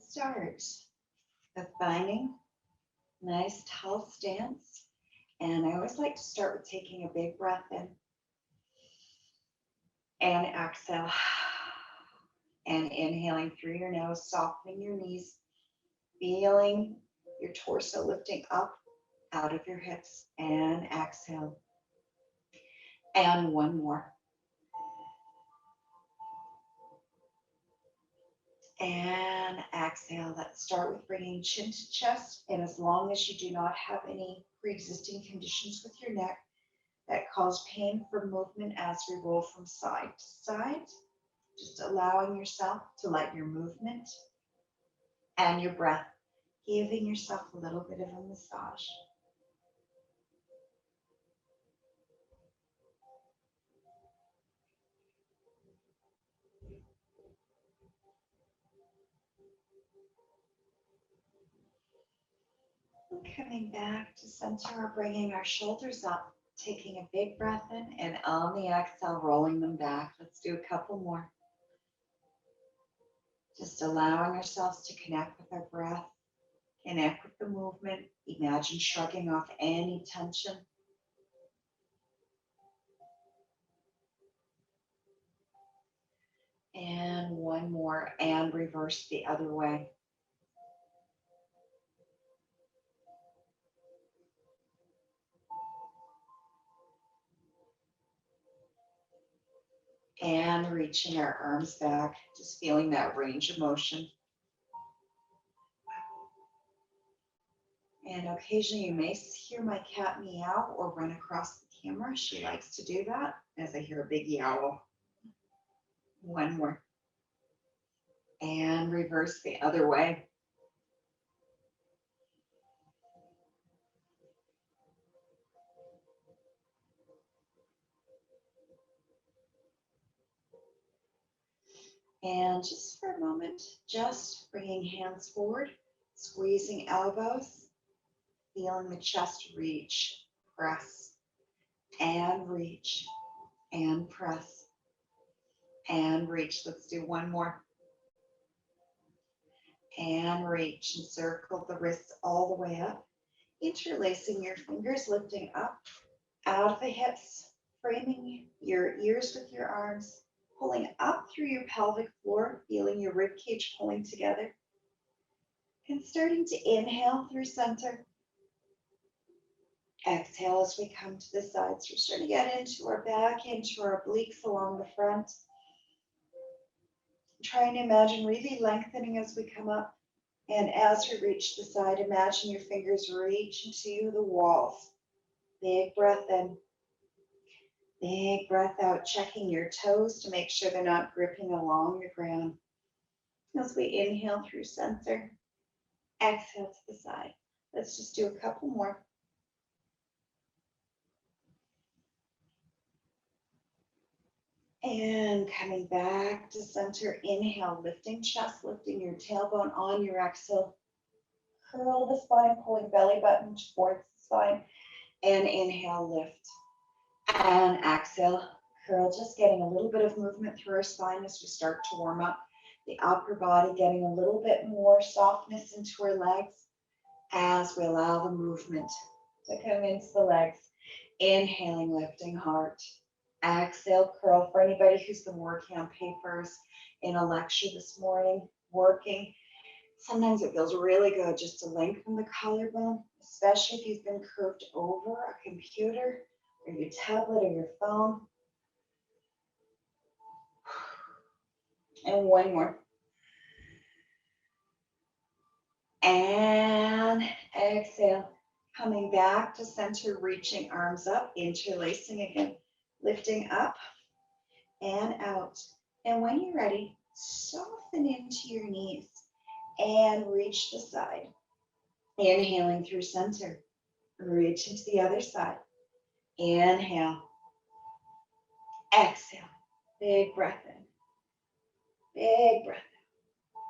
start with finding a nice tall stance. And I always like to start with taking a big breath in and exhale. And inhaling through your nose, softening your knees, feeling your torso lifting up out of your hips, and exhale. And one more. And exhale. Let's start with bringing chin to chest. And as long as you do not have any pre-existing conditions with your neck that cause pain for movement as we roll from side to side, just allowing yourself to let your movement and your breath, giving yourself a little bit of a massage. And coming back to center, bringing our shoulders up, taking a big breath in, and on the exhale, rolling them back. Let's do a couple more. Just allowing ourselves to connect with our breath, connect with the movement. Imagine shrugging off any tension. And one more, and reverse the other way. And reaching our arms back, just feeling that range of motion. And occasionally you may hear my cat meow or run across the camera. She likes to do that as I hear a big yowl. One more. And reverse the other way. And just for a moment, just bringing hands forward, squeezing elbows, feeling the chest reach, press, and reach, and press, and reach. Let's do one more. And reach and circle the wrists all the way up, interlacing your fingers, lifting up out of the hips, framing your ears with your arms, pulling up through your pelvic floor, feeling your rib cage pulling together, and starting to inhale through center. Exhale as we come to the sides. We're starting to get into our back, into our obliques along the front. Trying to imagine really lengthening as we come up. And as we reach the side, imagine your fingers reach into the walls. Big breath in. Big breath out, checking your toes to make sure they're not gripping along the ground. As we inhale through center, exhale to the side. Let's just do a couple more. And coming back to center, inhale, lifting chest, lifting your tailbone on your exhale. Curl the spine, pulling belly button towards the spine. And inhale, lift. And exhale, curl, just getting a little bit of movement through our spine as we start to warm up the upper body, getting a little bit more softness into our legs as we allow the movement to come into the legs. Inhaling, lifting heart. Exhale, curl. For anybody who's been working on papers in a lecture this morning, working, sometimes it feels really good just to lengthen the collarbone, especially if you've been curved over a computer or your tablet or your phone. And one more. And exhale, coming back to center, reaching arms up, interlacing again, lifting up and out. And when you're ready, soften into your knees and reach the side. Inhaling through center, reach into the other side. Inhale, exhale, big breath in, big breath out.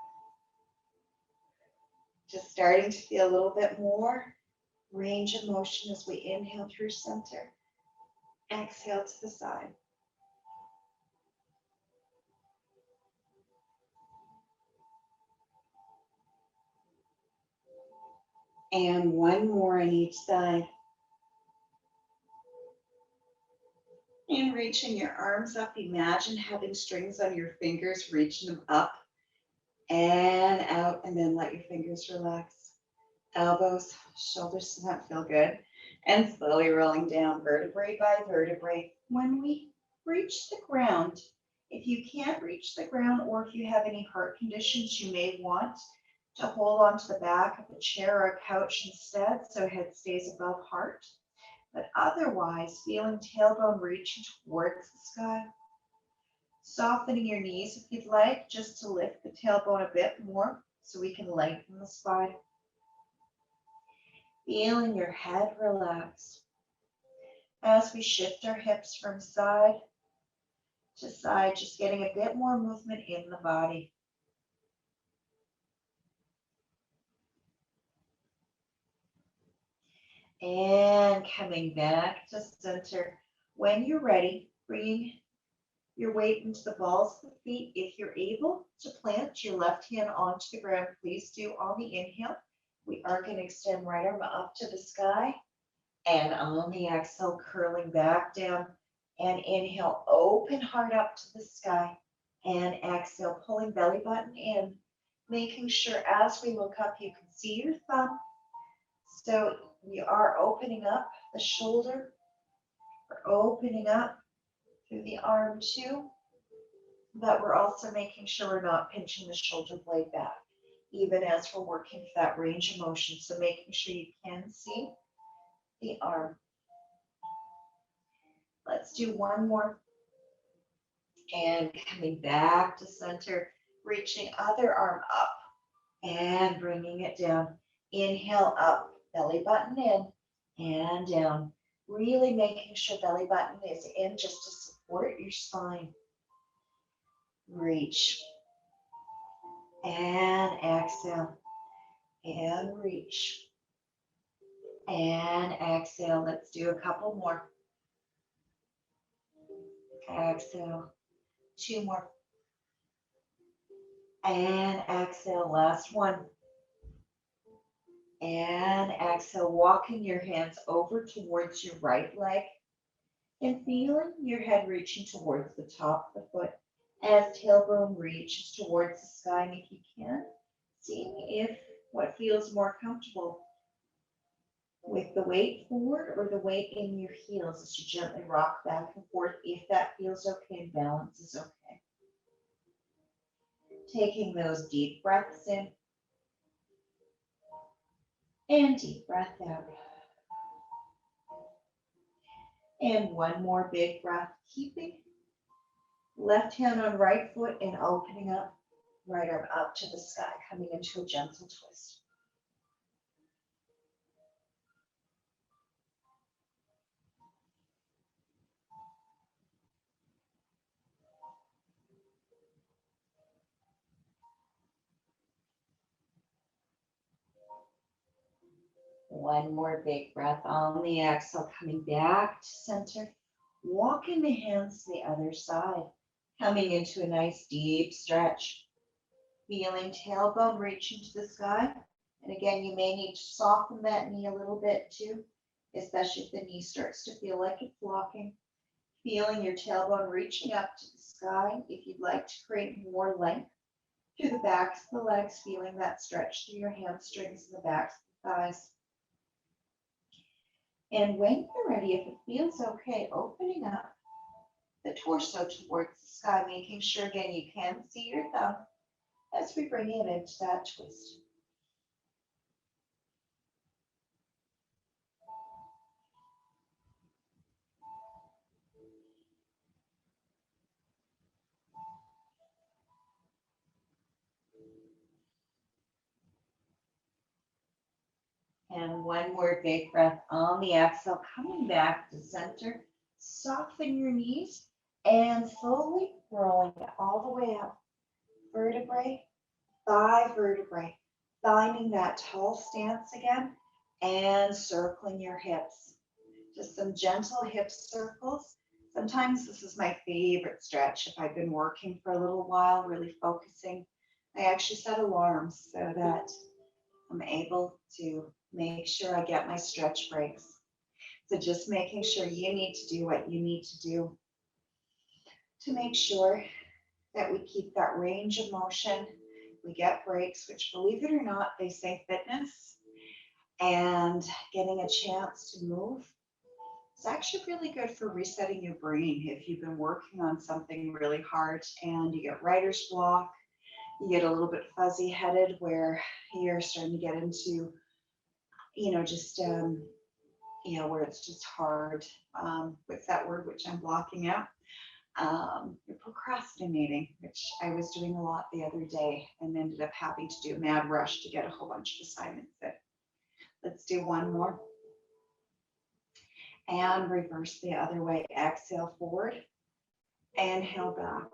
Just starting to feel a little bit more range of motion as we inhale through center, exhale to the side. And one more on each side. And reaching your arms up, imagine having strings on your fingers, reaching them up and out, and then let your fingers relax. Elbows, shoulders does not feel good. And slowly rolling down vertebrae by vertebrae. When we reach the ground, if you can't reach the ground or if you have any heart conditions, you may want to hold on to the back of a chair or a couch instead so head stays above heart. But otherwise, feeling tailbone reaching towards the sky. Softening your knees if you'd like, just to lift the tailbone a bit more so we can lengthen the spine. Feeling your head relax as we shift our hips from side to side, just getting a bit more movement in the body. And coming back to center. When you're ready, bringing your weight into the balls of the feet. If you're able to plant your left hand onto the ground, please do on the inhale. We are going to extend right arm up to the sky. And on the exhale, curling back down. And inhale, open heart up to the sky. And exhale, pulling belly button in. Making sure as we look up, you can see your thumb. So we are opening up the shoulder. We're opening up through the arm too. But we're also making sure we're not pinching the shoulder blade back, even as we're working for that range of motion. So making sure you can see the arm. Let's do one more. And coming back to center, reaching other arm up and bringing it down. Inhale up, belly button in and down. Really making sure belly button is in just to support your spine. Reach and exhale and reach and exhale. Let's do a couple more. Exhale, two more. And exhale, last one. And exhale, walking your hands over towards your right leg and feeling your head reaching towards the top of the foot as tailbone reaches towards the sky. And if you can, seeing if what feels more comfortable with the weight forward or the weight in your heels as you gently rock back and forth. If that feels okay and balance is okay. Taking those deep breaths in and deep breath out. And one more big breath, keeping left hand on right foot and opening up, right arm up to the sky, coming into a gentle twist. One more big breath on the exhale, coming back to center. Walking the hands to the other side, coming into a nice deep stretch. Feeling tailbone reaching to the sky. And again, you may need to soften that knee a little bit too, especially if the knee starts to feel like it's locking. Feeling your tailbone reaching up to the sky. If you'd like to create more length through the backs of the legs, feeling that stretch through your hamstrings and the backs of the thighs. And when you're ready, if it feels okay, opening up the torso towards the sky, making sure again you can see your thumb as we bring it into that twist. And one more big breath on the exhale, coming back to center. Soften your knees and slowly rolling it all the way up. Vertebrae by vertebrae. Finding that tall stance again and circling your hips. Just some gentle hip circles. Sometimes this is my favorite stretch if I've been working for a little while, really focusing. I actually set alarms so that I'm able to make sure I get my stretch breaks. So just making sure you need to do what you need to do to make sure that we keep that range of motion. We get breaks, which, believe it or not, they say fitness and getting a chance to move. It's actually really good for resetting your brain if you've been working on something really hard and you get writer's block, you get a little bit fuzzy headed where you're starting to get into, just, where it's just hard. What's that word which I'm blocking out? You're procrastinating, which I was doing a lot the other day and ended up having to do a mad rush to get a whole bunch of assignments in. Let's do one more. And reverse the other way. Exhale forward. Inhale back.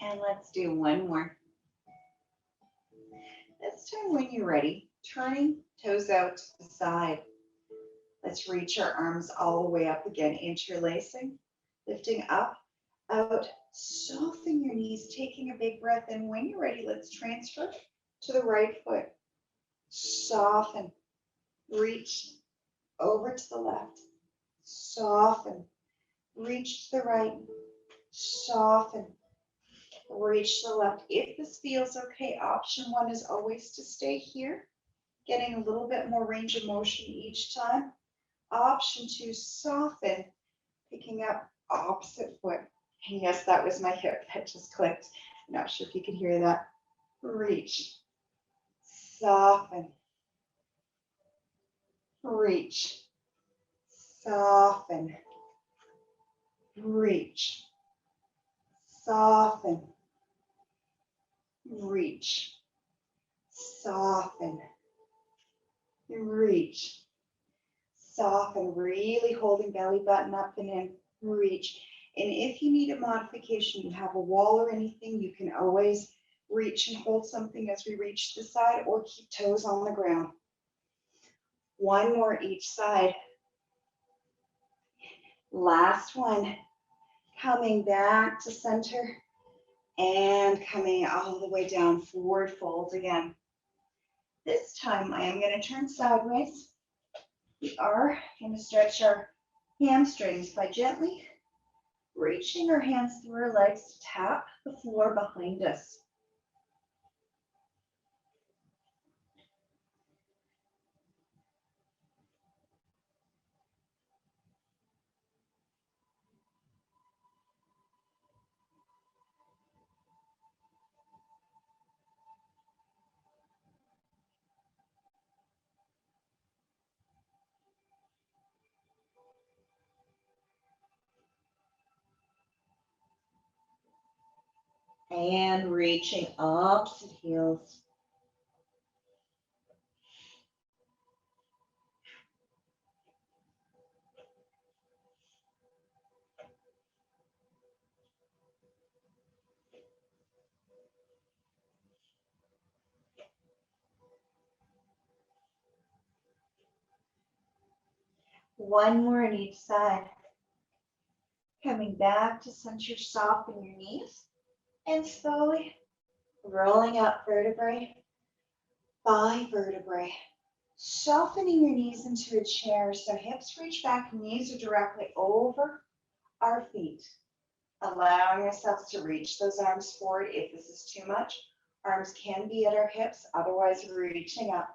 And let's do one more. This time when you're ready, turning toes out to the side. Let's reach our arms all the way up again, interlacing, lifting up, out, soften your knees, taking a big breath in. When you're ready, let's transfer to the right foot. Soften, reach over to the left, soften, reach to the right, soften, reach to the left. If this feels okay, option one is always to stay here, getting a little bit more range of motion each time. Option two, soften, picking up opposite foot. And yes, that was my hip that just clicked. I'm not sure if you can hear that. Reach, soften, reach, soften, reach, soften, reach, soften, reach, soften, really holding belly button up and in, reach. And if you need a modification, you have a wall or anything, you can always reach and hold something as we reach the side or keep toes on the ground. One more each side. Last one. Coming back to center and coming all the way down, forward fold again. This time I am going to turn sideways. We are going to stretch our hamstrings by gently reaching our hands through our legs to tap the floor behind us. And reaching opposite heels. One more on each side. Coming back to center, soften your knees and slowly rolling up vertebrae by vertebrae. Softening your knees into a chair so hips reach back, knees are directly over our feet. Allowing ourselves to reach those arms forward. If this is too much, arms can be at our hips, otherwise reaching up.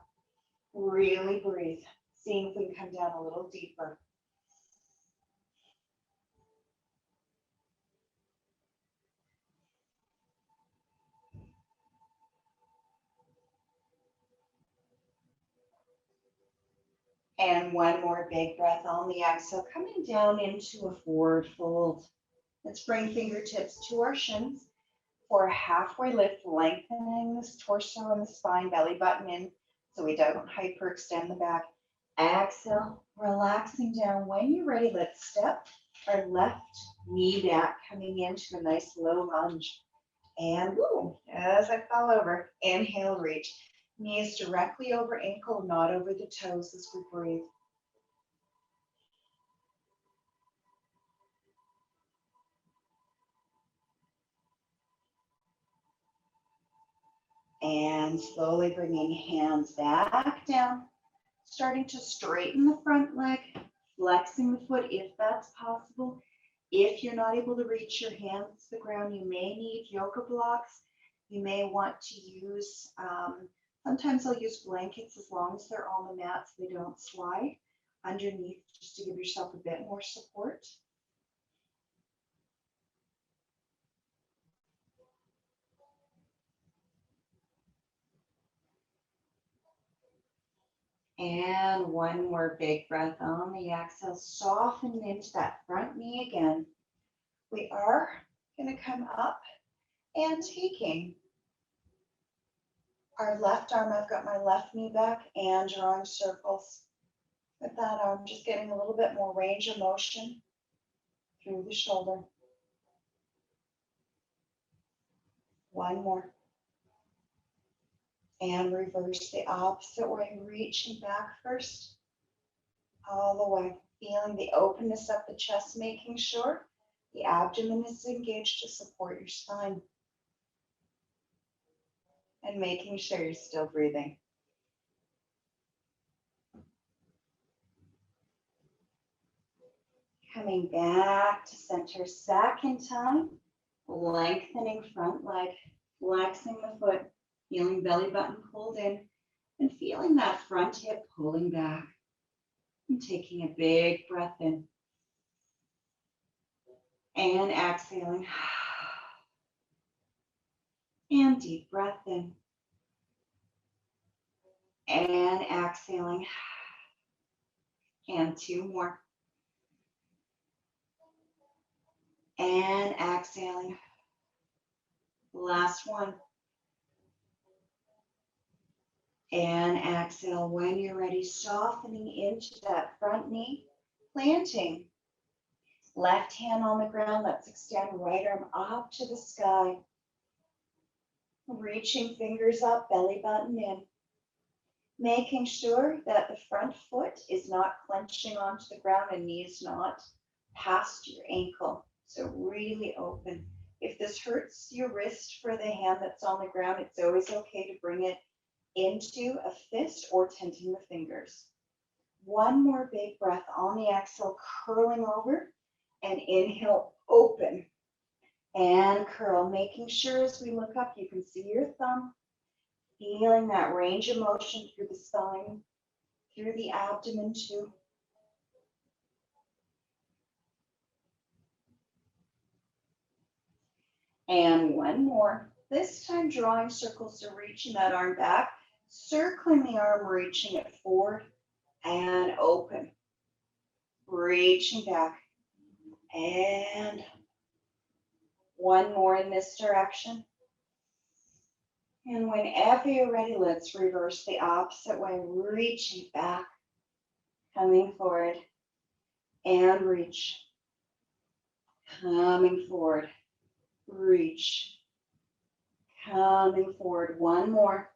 Really breathe. Seeing if we can come down a little deeper. And one more big breath on the exhale, coming down into a forward fold. Let's bring fingertips to our shins for a halfway lift, lengthening this torso and the spine, belly button in, so we don't hyperextend the back. Exhale, relaxing down. When you're ready, let's step our left knee back, coming into a nice low lunge. And boom, as I fall over, inhale, reach. Knees directly over ankle, not over the toes as we breathe. And slowly bringing hands back down, starting to straighten the front leg, flexing the foot if that's possible. If you're not able to reach your hands to the ground, you may need yoga blocks. You may want to use, sometimes I'll use blankets as long as they're on the mat so they don't slide underneath, just to give yourself a bit more support. And one more big breath on the exhale, soften into that front knee again. We are going to come up and taking our left arm, I've got my left knee back and drawing circles with that arm, just getting a little bit more range of motion through the shoulder. One more. And reverse the opposite way, reaching back first, all the way, feeling the openness of the chest, making sure the abdomen is engaged to support your spine. And making sure you're still breathing. Coming back to center second time, lengthening front leg, flexing the foot, feeling belly button pulled in, and feeling that front hip pulling back. And taking a big breath in. And exhaling. And deep breath in. And exhaling. And two more. And exhaling. Last one. And exhale. When you're ready, softening into that front knee, planting. Left hand on the ground, let's extend right arm up to the sky. Reaching fingers up, belly button in. Making sure that the front foot is not clenching onto the ground and knee is not past your ankle. So really open. If this hurts your wrist for the hand that's on the ground, it's always okay to bring it into a fist or tenting the fingers. One more big breath on the exhale, curling over, and inhale, open. And curl, making sure as we look up, you can see your thumb, feeling that range of motion through the spine, through the abdomen too. And one more. This time drawing circles, so reaching that arm back, circling the arm, reaching it forward and open. Reaching back. And one more in this direction. And whenever you're ready, let's reverse the opposite way, reaching back, coming forward, and reach, coming forward, reach, coming forward. One more.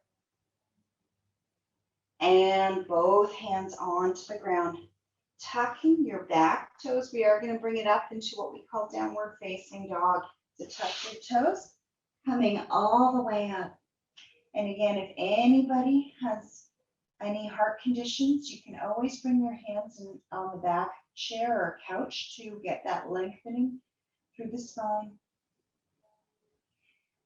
And both hands onto the ground, tucking your back toes. We are going to bring it up into what we call downward facing dog. So tuck your toes, coming all the way up. And again, if anybody has any heart conditions, you can always bring your hands on the back chair or couch to get that lengthening through the spine.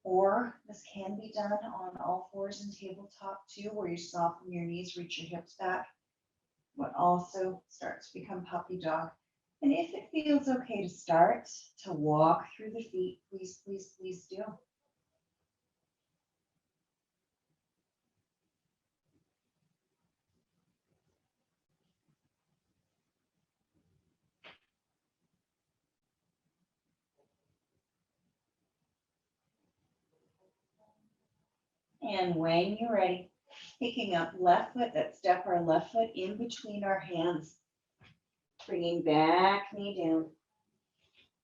Or this can be done on all fours and tabletop too, where you soften your knees, reach your hips back. What also starts to become puppy dog. And if it feels okay to start to walk through the feet, please, please, please do. And when you're ready, picking up left foot, let's step our left foot in between our hands. Bringing back knee down.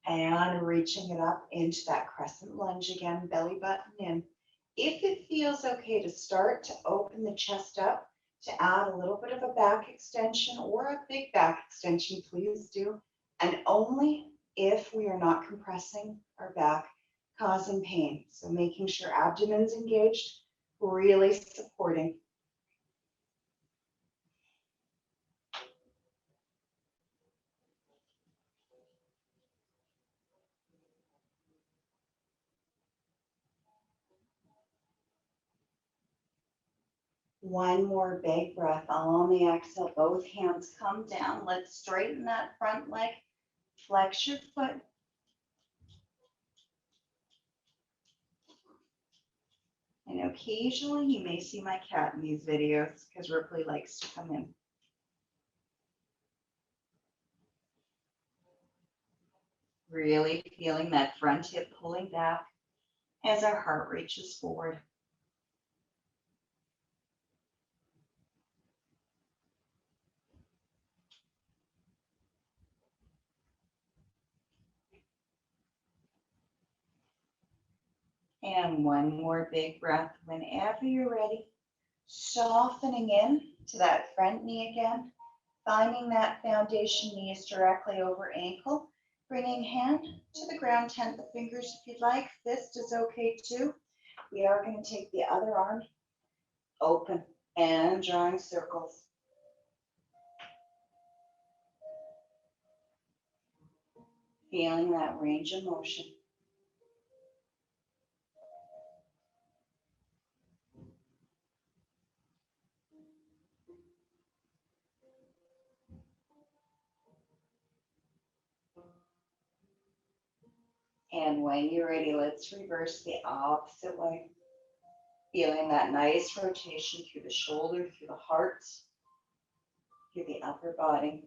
And reaching it up into that crescent lunge again, belly button in. If it feels okay to start to open the chest up, to add a little bit of a back extension or a big back extension, please do. And only if we are not compressing our back, causing pain. So making sure abdomen's engaged, really supporting. One more big breath on the exhale. Both hands come down. Let's straighten that front leg. Flex your foot. And occasionally you may see my cat in these videos because Ripley likes to come in. Really feeling that front hip pulling back as our heart reaches forward. And one more big breath whenever you're ready. Softening in to that front knee again. Finding that foundation, knees directly over ankle. Bringing hand to the ground, tent the fingers if you'd like. Fist is okay too. We are going to take the other arm, open and drawing circles. Feeling that range of motion. And when you're ready, let's reverse the opposite way. Feeling that nice rotation through the shoulder, through the heart, through the upper body.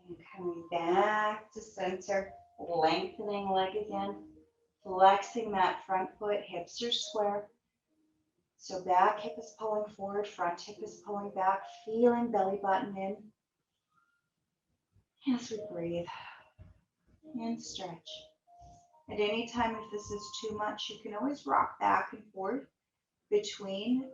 And coming back to center, lengthening leg again, flexing that front foot, hips are square. So back hip is pulling forward, front hip is pulling back, feeling belly button in. As we breathe and stretch. At any time, if this is too much, you can always rock back and forth between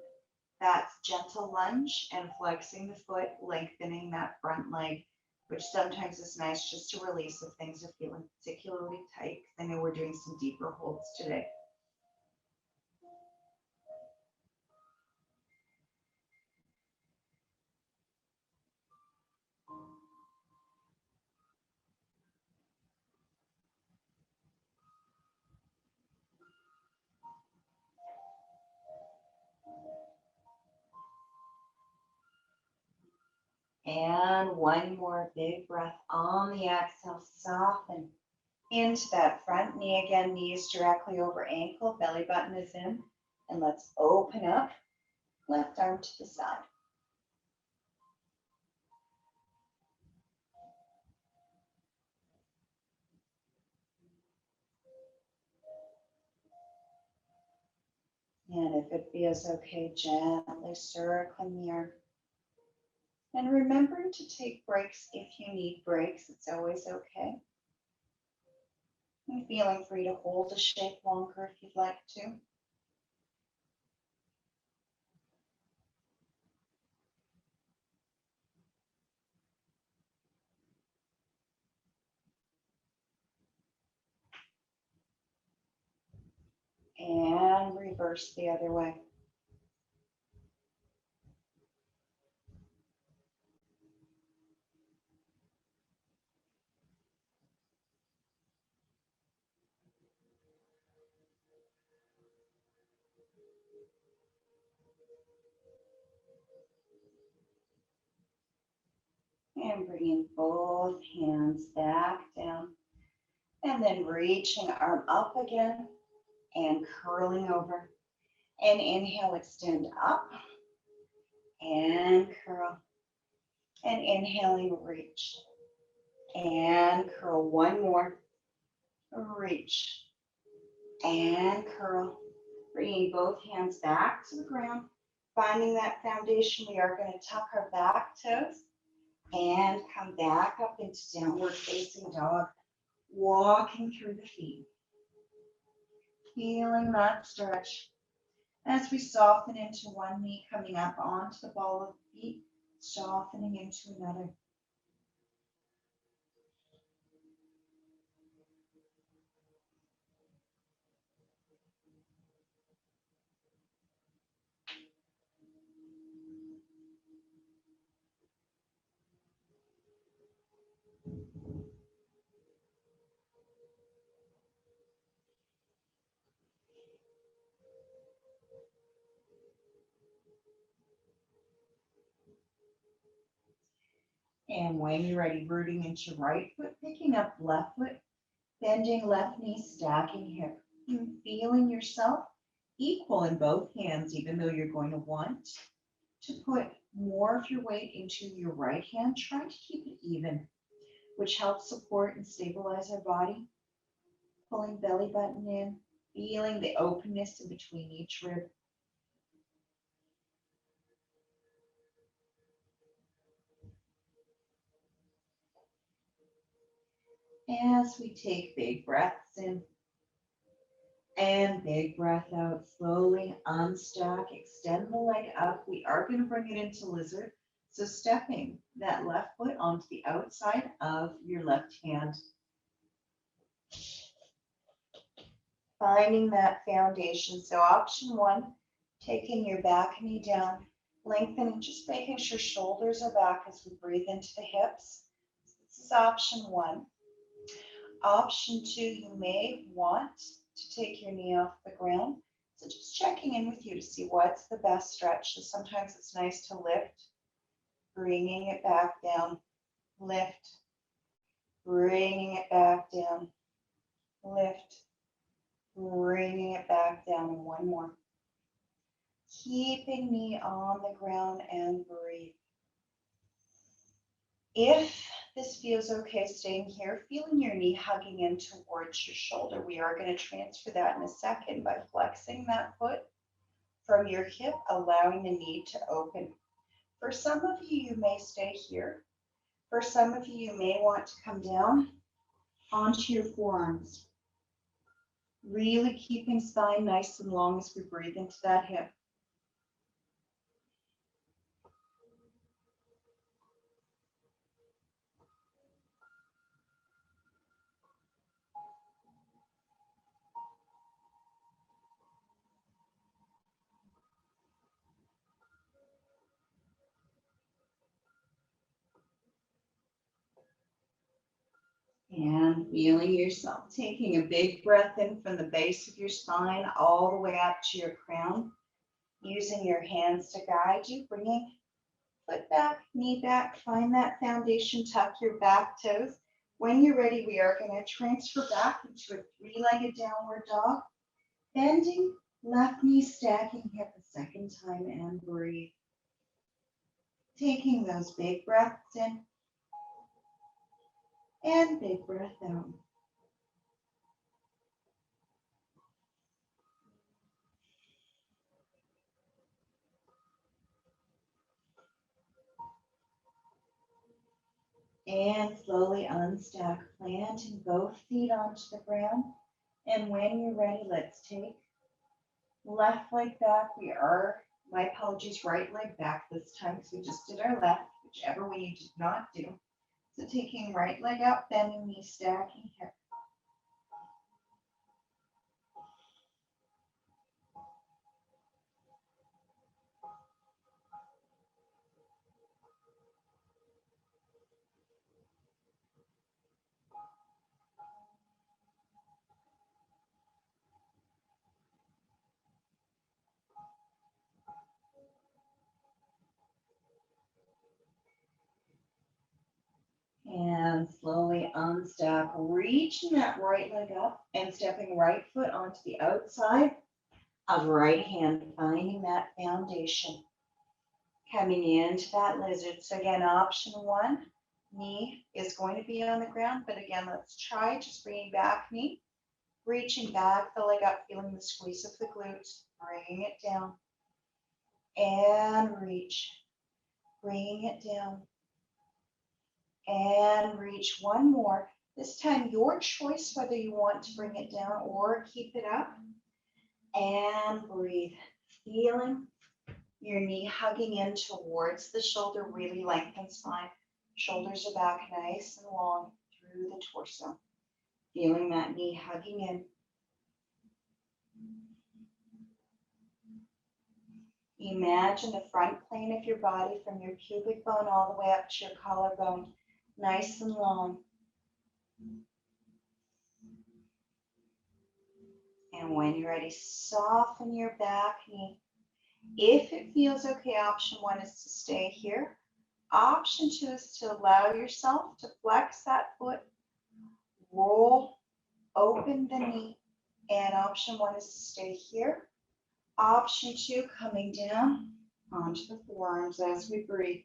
that gentle lunge and flexing the foot, lengthening that front leg, which sometimes is nice just to release if things are feeling particularly tight. I know we're doing some deeper holds today. And one more big breath on the exhale, soften into that front knee again, knees directly over ankle, belly button is in. And let's open up, left arm to the side. And if it feels okay, gently circling the arm. And remembering to take breaks if you need breaks, it's always okay. And feeling free to hold the shape longer if you'd like to. And reverse the other way. And bringing both hands back down. And then reaching arm up again and curling over. And inhale, extend up and curl. And inhaling, reach and curl. One more. Reach and curl. Bringing both hands back to the ground. Finding that foundation, we are going to tuck our back toes. And come back up into downward facing dog, walking through the feet. Feeling that stretch as we soften into one knee, coming up onto the ball of the feet, softening into another. And when you're ready, rooting into right foot, picking up left foot, bending left knee, stacking hip. Feeling yourself equal in both hands, even though you're going to want to put more of your weight into your right hand. Try to keep it even, which helps support and stabilize our body. Pulling belly button in, feeling the openness in between each rib. As we take big breaths in and big breath out, slowly unstack, extend the leg up. We are going to bring it into lizard. So stepping that left foot onto the outside of your left hand. Finding that foundation. So option one, taking your back knee down, lengthening, just making sure shoulders are back as we breathe into the hips. This is option one. Option two, you may want to take your knee off the ground. So just checking in with you to see what's the best stretch. So sometimes it's nice to lift, bringing it back down, lift, bringing it back down, lift, bringing it back down, and one more. Keeping knee on the ground and breathe. If this feels okay staying here, feeling your knee hugging in towards your shoulder, we are going to transfer that in a second by flexing that foot from your hip, allowing the knee to open. For some of you, you may stay here. For some of you, you may want to come down onto your forearms. Really keeping spine nice and long as we breathe into that hip. And feeling yourself taking a big breath in from the base of your spine all the way up to your crown. Using your hands to guide you, bringing foot back, knee back, find that foundation, tuck your back toes. When you're ready, we are going to transfer back into a three-legged downward dog, bending left knee, stacking hip a second time, and breathe. Taking those big breaths in and big breath out. And slowly unstack, planting both feet onto the ground. And when you're ready, let's take left leg back. We are, my apologies, right leg back this time because we just did our left, whichever way you did not do. So taking right leg up, bending knee, stacking hip. And slowly unstack, reaching that right leg up and stepping right foot onto the outside of right hand, finding that foundation. Coming into that lizard. So again, option one, knee is going to be on the ground, but again, let's try just bringing back knee, reaching back the leg up, feeling the squeeze of the glutes, bringing it down, and reach, bringing it down, And reach one more. This time, your choice whether you want to bring it down or keep it up. And breathe. Feeling your knee hugging in towards the shoulder, really lengthen spine. Shoulders are back nice and long through the torso. Feeling that knee hugging in. Imagine the front plane of your body from your pubic bone all the way up to your collarbone, nice and long. And when you're ready, soften your back knee. If it feels okay, option one is to stay here. Option two is to allow yourself to flex that foot, roll, open the knee. And option one is to stay here. Option two, coming down onto the forearms as we breathe.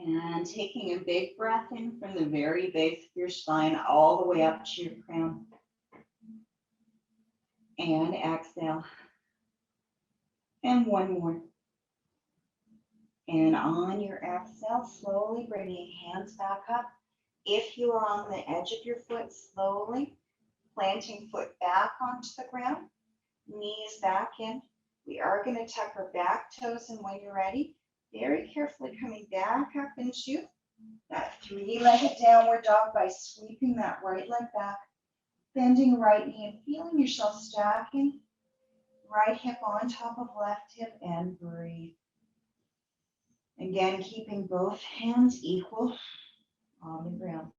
And taking a big breath in from the very base of your spine all the way up to your crown. And exhale. And one more. And on your exhale, slowly bringing hands back up. If you are on the edge of your foot, slowly planting foot back onto the ground, knees back in. We are going to tuck our back toes, and when you're ready, very carefully coming back up into that three-legged downward dog by sweeping that right leg back, bending right knee and feeling yourself stacking right hip on top of left hip, and breathe. Again, keeping both hands equal on the ground.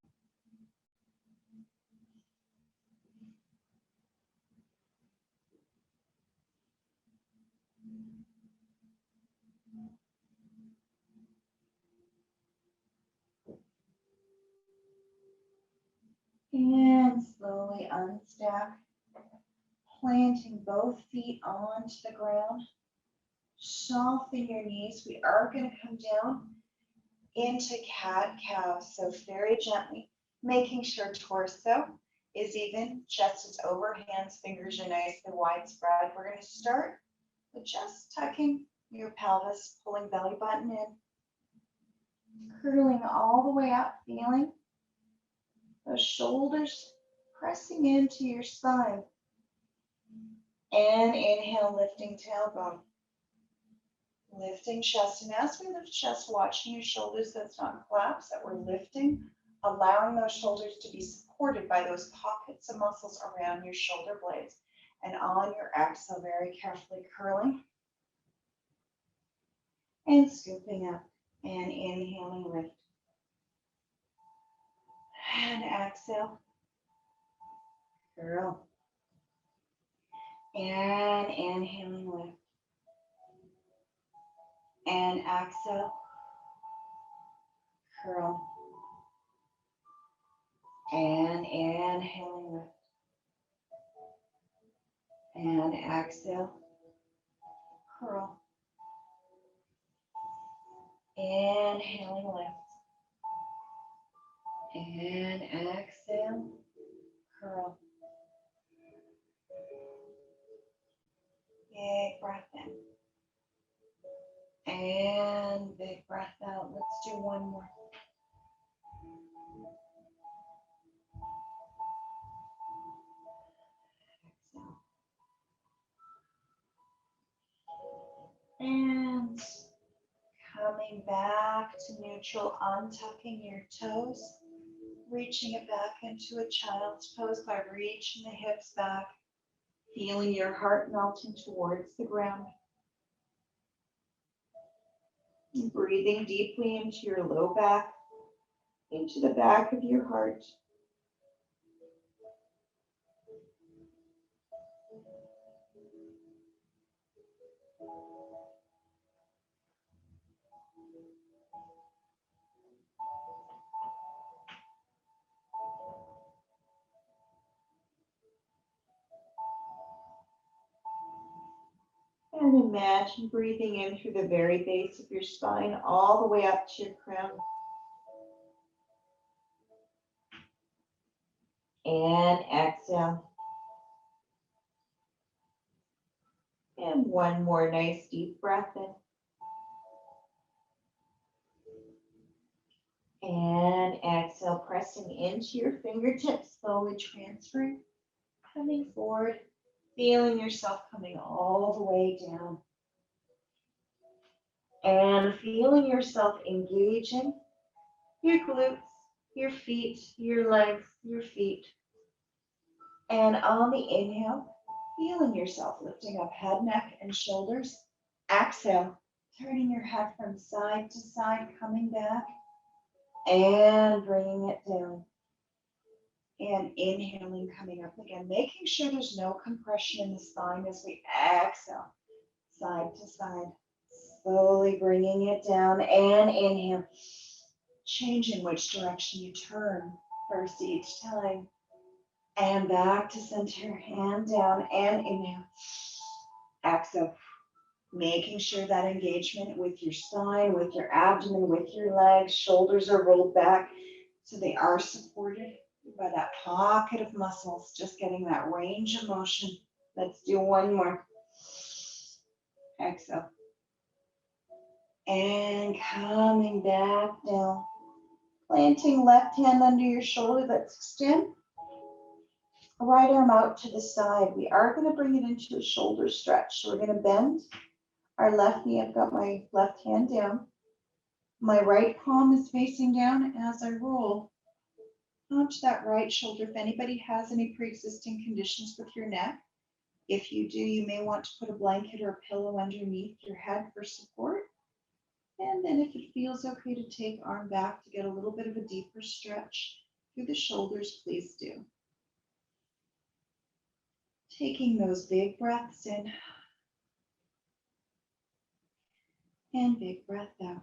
And slowly unstack, planting both feet onto the ground. Soften your knees. We are going to come down into cat-cow. So very gently, making sure torso is even, chest is over, hands, fingers are nicely widespread. We're going to start with just tucking your pelvis, pulling belly button in, curling all the way up, feeling those shoulders pressing into your spine. And inhale, lifting tailbone. Lifting chest, and as we lift chest, watching your shoulders, that's not collapse, that we're lifting, allowing those shoulders to be supported by those pockets of muscles around your shoulder blades. And on your exhale, very carefully curling and scooping up and inhaling, lift. And exhale, curl. And inhaling, lift. And exhale, curl. And inhaling, lift. And exhale, curl. Inhaling, lift. And exhale, curl. Big breath in. And big breath out. Let's do one more. Exhale. And coming back to neutral, untucking your toes, reaching it back into a child's pose by reaching the hips back, feeling your heart melting towards the ground. Breathing deeply into your low back, into the back of your heart. And imagine breathing in through the very base of your spine, all the way up to your crown. And exhale. And one more nice deep breath in. And exhale, pressing into your fingertips, slowly transferring, coming forward, feeling yourself coming all the way down. And feeling yourself engaging your glutes, your feet, your legs, your feet. And on the inhale, feeling yourself lifting up head, neck, and shoulders. Exhale, turning your head from side to side, coming back. And bringing it down. And inhaling, coming up again, making sure there's no compression in the spine as we exhale, side to side, slowly bringing it down. And inhale, changing which direction you turn first each time. And back to center, hand down, and inhale. Exhale, making sure that engagement with your spine, with your abdomen, with your legs, shoulders are rolled back so they are supported by that pocket of muscles, just getting that range of motion. Let's do one more. Exhale. And coming back down. Planting left hand under your shoulder. Let's extend. Right arm out to the side. We are going to bring it into a shoulder stretch. So we're going to bend our left knee. I've got my left hand down. My right palm is facing down as I roll onto that right shoulder. If anybody has any pre-existing conditions with your neck, if you do, you may want to put a blanket or a pillow underneath your head for support. And then if it feels okay to take arm back to get a little bit of a deeper stretch through the shoulders, please do. Taking those big breaths in and big breath out.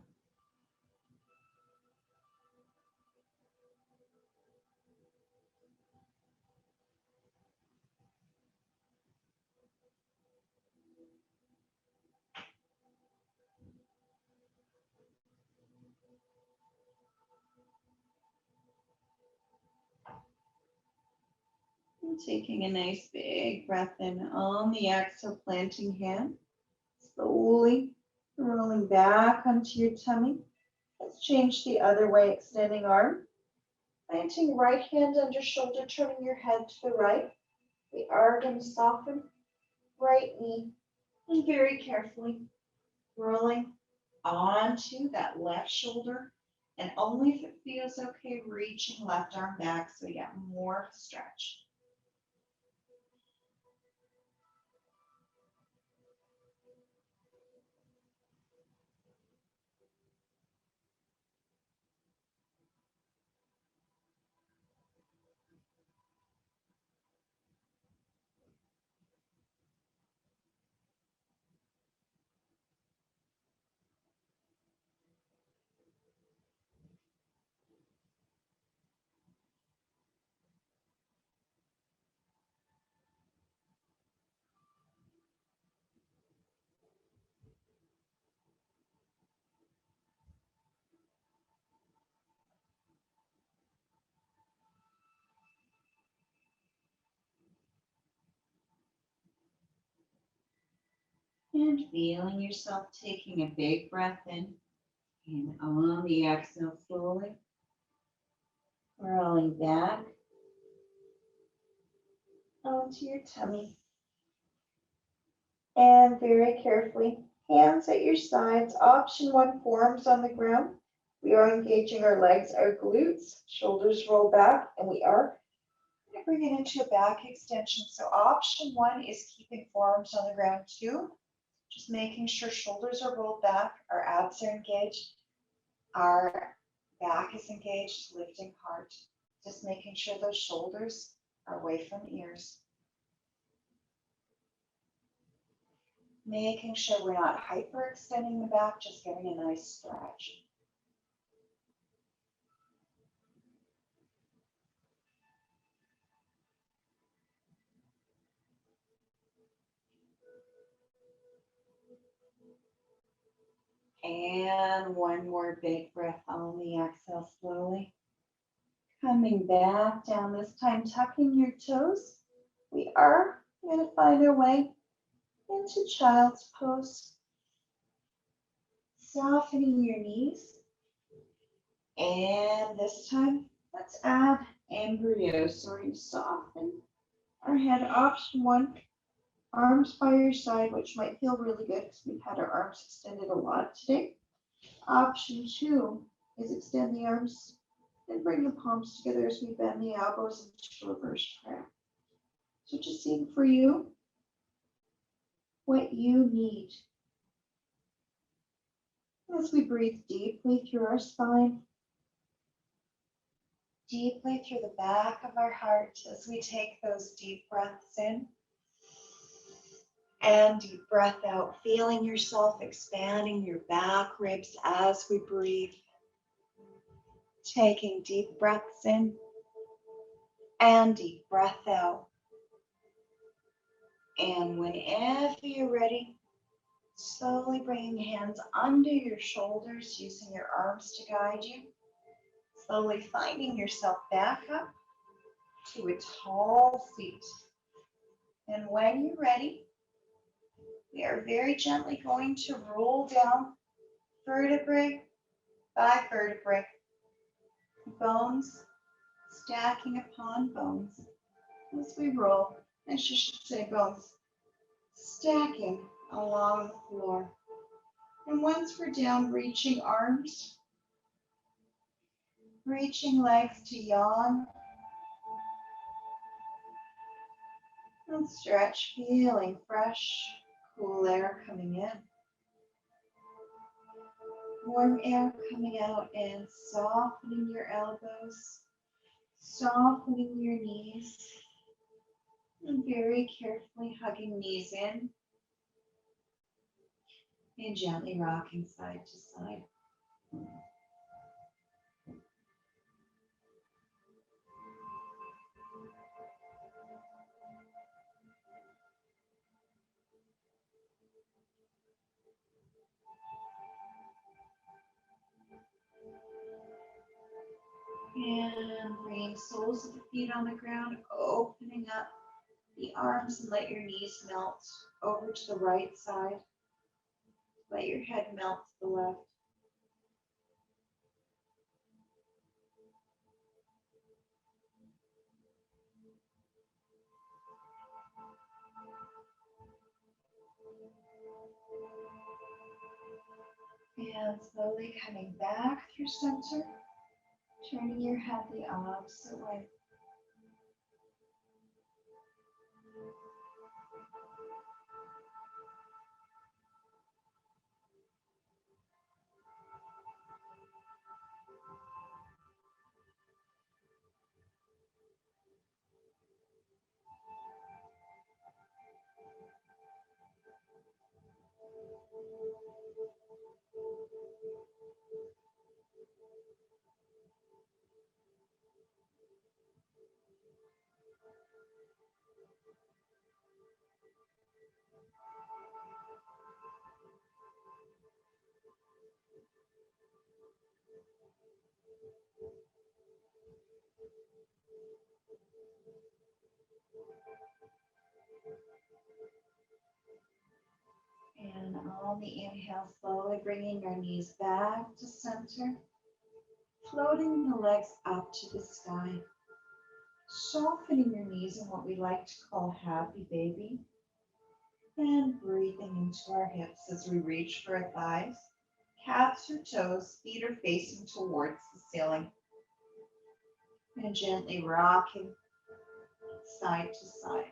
And taking a nice big breath in on the exhale, planting hand, slowly rolling back onto your tummy. Let's change the other way, extending arm. Planting right hand under shoulder, turning your head to the right. We are going to soften right knee and very carefully rolling onto that left shoulder. And only if it feels okay, reaching left arm back so you get more stretch. And feeling yourself taking a big breath in. And on the exhale, slowly rolling back onto your tummy. And very carefully, hands at your sides. Option one, forearms on the ground. We are engaging our legs, our glutes, shoulders roll back, and we are going to bring it into a back extension. So option one is keeping forearms on the ground too. Just making sure shoulders are rolled back, our abs are engaged, our back is engaged, lifting heart. Just making sure those shoulders are away from ears. Making sure we're not hyperextending the back, just getting a nice stretch. And one more big breath on the exhale slowly. Coming back down, this time tucking your toes. We are going to find our way into child's pose. Softening your knees. And this time, let's add embryo. So we're going to soften our head. Option one, arms by your side, which might feel really good because we've had our arms extended a lot today. Option two is extend the arms and bring the palms together as we bend the elbows into reverse prayer. So just seeing for you what you need. As we breathe deeply through our spine, deeply through the back of our heart as we take those deep breaths in and deep breath out, feeling yourself expanding your back ribs as we breathe. Taking deep breaths in and deep breath out. And whenever you're ready, slowly bringing hands under your shoulders, using your arms to guide you. Slowly finding yourself back up to a tall seat. And when you're ready, we are very gently going to roll down vertebrae by vertebrae, bones stacking upon bones as we roll. I should say bones stacking along the floor. And once we're down, reaching arms, reaching legs to yawn, and stretch, feeling fresh, cool air coming in. Warm air coming out and softening your elbows, softening your knees, and very carefully hugging knees in and gently rocking side to side. And bring soles of the feet on the ground, opening up the arms and let your knees melt over to the right side. Let your head melt to the left. And slowly coming back through center, turning your head the opposite way. And on the inhale, slowly bringing your knees back to center, floating the legs up to the sky, softening your knees in what we like to call happy baby, and breathing into our hips as we reach for our thighs, calves or toes, feet are facing towards the ceiling, and gently rocking side to side.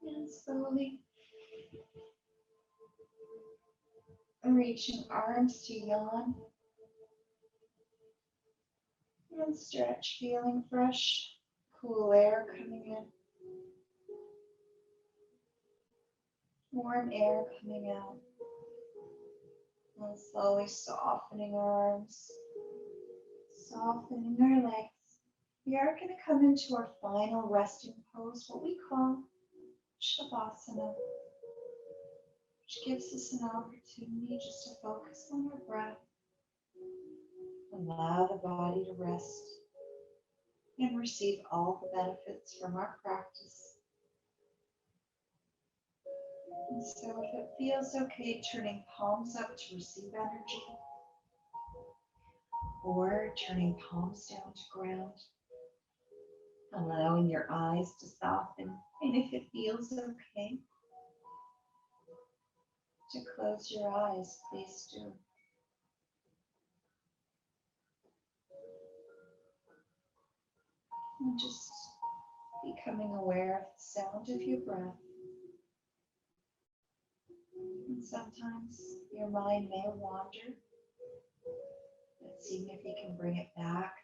And slowly Reaching arms to yawn. And stretch, feeling fresh, cool air coming in. Warm air coming out. And slowly softening our arms. Softening our legs. We are going to come into our final resting pose, what we call Shavasana, which gives us an opportunity just to focus on our breath. Allow the body to rest and receive all the benefits from our practice. And so if it feels okay, turning palms up to receive energy, or turning palms down to ground, allowing your eyes to soften, and if it feels okay to close your eyes, please do. And just becoming aware of the sound of your breath. And sometimes your mind may wander, but seeing if you can bring it back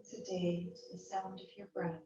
today to the sound of your breath.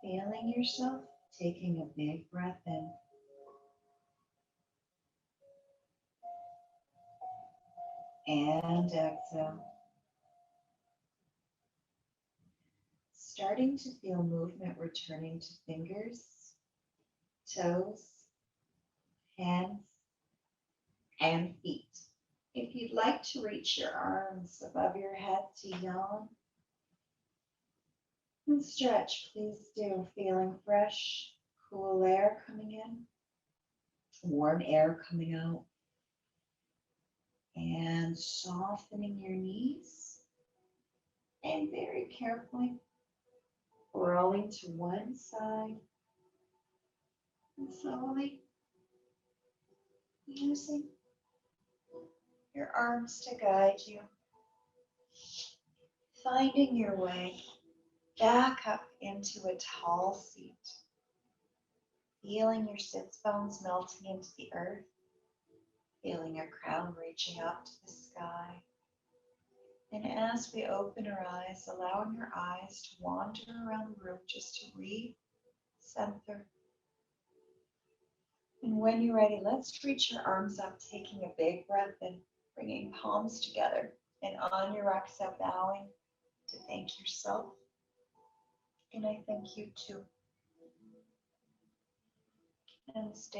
Feeling yourself taking a big breath in. And exhale. Starting to feel movement returning to fingers, toes, hands, and feet. If you'd like to reach your arms above your head to yawn and stretch, please do. Feeling fresh, cool air coming in, warm air coming out, and softening your knees. And very carefully rolling to one side and slowly using your arms to guide you, finding your way back up into a tall seat. Feeling your sits bones melting into the earth. Feeling your crown reaching up to the sky. And as we open our eyes, allowing your eyes to wander around the room just to re-center. And when you're ready, let's reach your arms up, taking a big breath in, bringing palms together. And on your exhale, bowing to thank yourself. And I thank you too. And stay